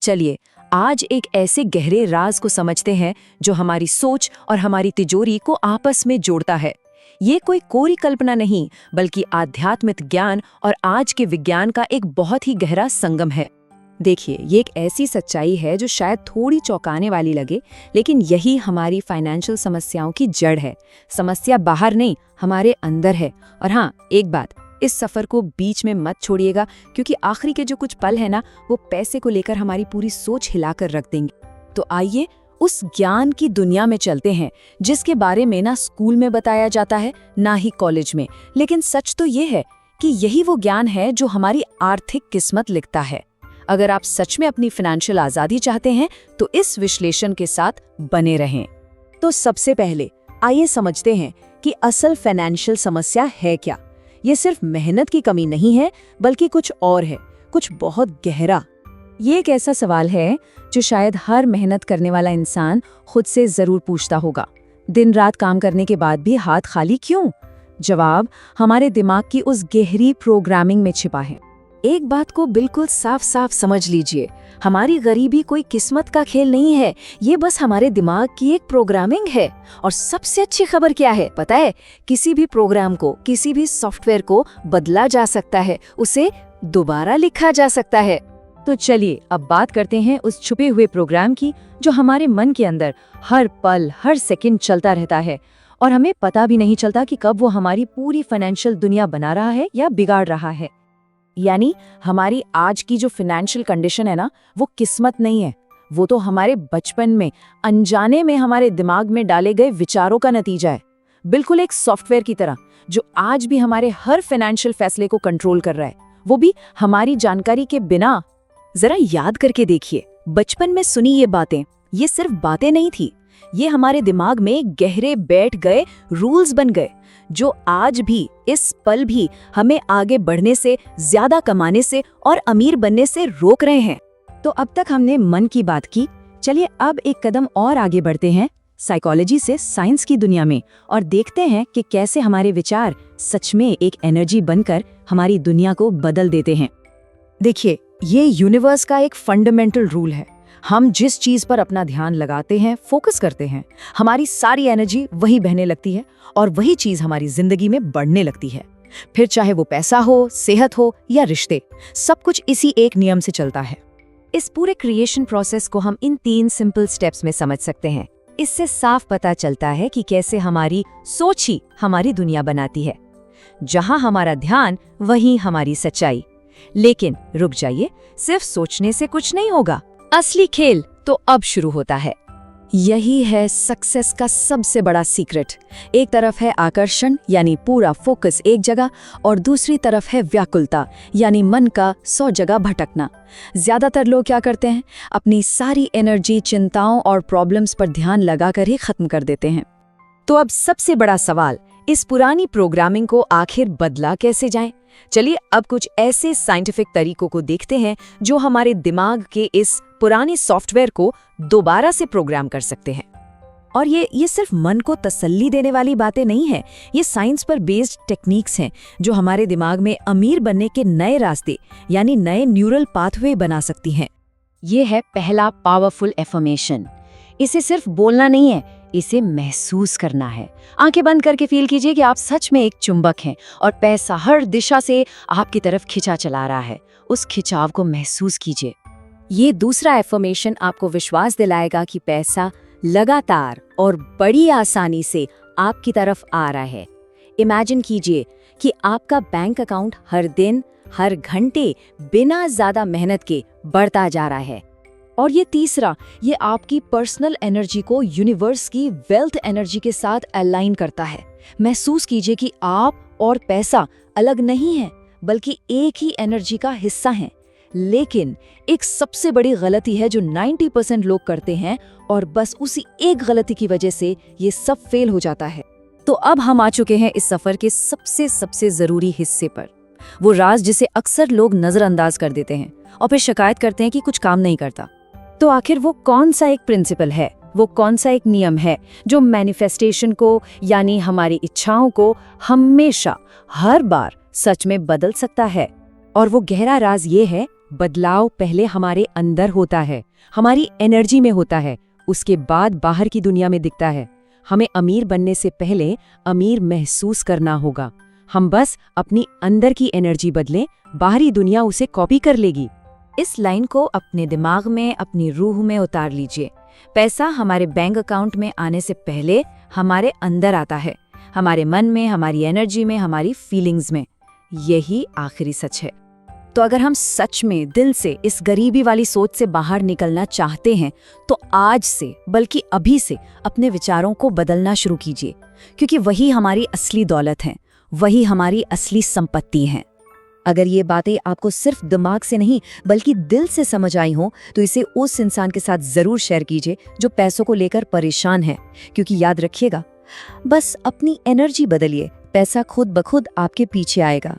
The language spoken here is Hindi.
चलिए आज एक ऐसे गहरे राज को समझते हैं जो हमारी सोच और हमारी तिजोरी को आपस में जोड़ता है। ये कोई कोरी कल्पना नहीं, बल्कि आध्यात्मिक ज्ञान और आज के विज्ञान का एक बहुत ही गहरा संगम है। देखिए, ये एक ऐसी सच्चाई है जो शायद थोड़ी चौंकाने वाली लगे, लेकिन यही हमारी फाइनेंशियल समस्याओं की जड़ है। समस्या बाहर नहीं, हमारे अंदर है। और हाँ, एक बात, इस सफर को बीच में मत छोड़िएगा, क्योंकि आखिरी के जो कुछ पल है ना, वो पैसे को लेकर हमारी पूरी सोच हिलाकर रख देंगे। तो आइए उस ज्ञान की दुनिया में चलते हैं जिसके बारे में ना स्कूल में बताया जाता है, ना ही कॉलेज में। लेकिन सच तो ये है कि यही वो ज्ञान है जो हमारी आर्थिक किस्मत लिखता है। अगर आप सच में अपनी फाइनेंशियल आज़ादी चाहते हैं तो इस विश्लेषण के साथ बने रहें। तो सबसे पहले आइए समझते हैं कि असल फाइनेंशियल समस्या है क्या। ये सिर्फ मेहनत की कमी नहीं है, बल्कि कुछ और है, कुछ बहुत गहरा। ये एक ऐसा सवाल है जो शायद हर मेहनत करने वाला इंसान खुद से जरूर पूछता होगा, दिन रात काम करने के बाद भी हाथ खाली क्यों? जवाब हमारे दिमाग की उस गहरी प्रोग्रामिंग में छिपा है। एक बात को बिल्कुल साफ साफ समझ लीजिए, हमारी गरीबी कोई किस्मत का खेल नहीं है, ये बस हमारे दिमाग की एक प्रोग्रामिंग है। और सबसे अच्छी खबर क्या है पता है? किसी भी प्रोग्राम को, किसी भी सॉफ्टवेयर को बदला जा सकता है, उसे दोबारा लिखा जा सकता है। तो चलिए अब बात करते हैं उस छुपे हुए प्रोग्राम की जो हमारे मन के अंदर हर पल हर सेकंड चलता रहता है और हमें पता भी नहीं चलता कि कब वो हमारी पूरी फाइनेंशियल दुनिया बना रहा है या बिगाड़ रहा है। यानी हमारी आज की जो फाइनेंशियल कंडीशन है ना, वो किस्मत नहीं है, वो तो हमारे बचपन में अनजाने में हमारे दिमाग में डाले गए विचारों का नतीजा है। बिल्कुल एक सॉफ्टवेयर की तरह जो आज भी हमारे हर फाइनेंशियल फैसले को कंट्रोल कर रहा है, वो भी हमारी जानकारी के बिना। जरा याद करके देखिए, बचपन में सुनी ये बातें, ये सिर्फ बातें नहीं थी, ये हमारे दिमाग में गहरे बैठ गए रूल्स बन गए जो आज भी, इस पल भी हमें आगे बढ़ने से, ज्यादा कमाने से और अमीर बनने से रोक रहे हैं। तो अब तक हमने मन की बात की, चलिए अब एक कदम और आगे बढ़ते हैं साइकोलॉजी से साइंस की दुनिया में और देखते हैं कि कैसे हमारे विचार सच में एक एनर्जी बनकर हमारी दुनिया को बदल देते हैं। देखिए, ये यूनिवर्स का एक फंडामेंटल रूल है। हम जिस चीज पर अपना ध्यान लगाते हैं, फोकस करते हैं, हमारी सारी एनर्जी वही बहने लगती है और वही चीज हमारी जिंदगी में बढ़ने लगती है। फिर चाहे वो पैसा हो, सेहत हो या रिश्ते, सब कुछ इसी एक नियम से चलता है। इस पूरे क्रिएशन प्रोसेस को हम इन 3 सिंपल स्टेप्स में समझ सकते हैं। इससे साफ पता चलता है कि कैसे हमारी सोच ही हमारी दुनिया बनाती है। जहां हमारा ध्यान, वहीं हमारी सच्चाई। लेकिन रुक जाइए, सिर्फ सोचने से कुछ नहीं होगा, असली खेल तो अब शुरू होता है। यही है सक्सेस का सबसे बड़ा सीक्रेट। एक तरफ है आकर्षण, यानी पूरा फोकस एक जगह, और दूसरी तरफ है व्याकुलता, यानी मन का 100 जगह भटकना। ज्यादातर लोग क्या करते हैं, अपनी सारी एनर्जी चिंताओं और प्रॉब्लम्स पर ध्यान लगाकर ही खत्म कर देते हैं। तो अब सबसे बड़ा सवाल, इस पुरानी प्रोग्रामिंग को आखिर बदला कैसे जाए? चलिए अब कुछ ऐसे साइंटिफिक तरीकों को देखते हैं जो हमारे दिमाग के इस पुराने सॉफ्टवेयर को दोबारा से प्रोग्राम कर सकते हैं। और ये सिर्फ मन को तसल्ली देने वाली बातें नहीं है, ये साइंस पर बेस्ड टेक्निक्स हैं जो हमारे दिमाग में अमीर बनने के नए रास्ते, यानी नए न्यूरल पाथवे बना सकती हैं। ये है पहला पावरफुल एफर्मेशन। इसे सिर्फ बोलना नहीं है, इसे महसूस करना है। आंखें बंद करके फील कीजिए कि आप सच में एक चुंबक हैं और पैसा हर दिशा से आपकी तरफ खिंचा चला रहा है। उस खिंचाव को महसूस कीजिए। ये दूसरा एफर्मेशन आपको विश्वास दिलाएगा कि पैसा लगातार और बड़ी आसानी से आपकी तरफ आ रहा है। इमेजिन कीजिए कि आपका बैंक अकाउंट हर दिन, हर घंटे, बिना ज्यादा मेहनत के बढ़ता जा रहा है। और ये तीसरा, ये आपकी पर्सनल एनर्जी को यूनिवर्स की वेल्थ एनर्जी के साथ अलाइन करता है। महसूस कीजिए कि आप और पैसा अलग नहीं है, बल्कि एक ही एनर्जी का हिस्सा हैं। लेकिन एक सबसे बड़ी गलती है जो 90% लोग करते हैं, और बस उसी एक गलती की वजह से ये सब फेल हो जाता है। तो अब हम आ चुके हैं इस सफर के सबसे जरूरी हिस्से पर, वो राज जिसे अक्सर लोग नजरअंदाज कर देते हैं और फिर शिकायत करते हैं कि कुछ काम नहीं करता। तो आखिर वो कौन सा एक प्रिंसिपल है, वो कौन सा एक नियम है जो मैनिफेस्टेशन को, यानी हमारी इच्छाओं को हमेशा, हर बार सच में बदल सकता है? और वो गहरा राज ये है बदलाव पहले हमारे अंदर होता है, हमारी एनर्जी में होता है, उसके बाद बाहर की दुनिया में दिखता है। हमें अमीर बनने से पहले अमीर महसूस करना होगा। हम बस अपनी अंदर की एनर्जी बदलें, बाहरी दुनिया उसे कॉपी कर लेगी। इस लाइन को अपने दिमाग में, अपनी रूह में उतार लीजिए। पैसा हमारे बैंक अकाउंट में आने से पहले हमारे अंदर आता है, हमारे मन में, हमारी एनर्जी में, हमारी फीलिंग्स में। यही आखिरी सच है। तो अगर हम सच में दिल से इस गरीबी वाली सोच से बाहर निकलना चाहते हैं तो आज से, बल्कि अभी से अपने विचारों को बदलना शुरू कीजिए, क्योंकि वही हमारी असली दौलत है, वही हमारी असली संपत्ति है। अगर ये बातें आपको सिर्फ दिमाग से नहीं बल्कि दिल से समझ आई हो तो इसे उस इंसान के साथ जरूर शेयर कीजिए जो पैसों को लेकर परेशान है, क्योंकि याद रखिएगा, बस अपनी एनर्जी बदलिए, पैसा खुद ब खुद आपके पीछे आएगा।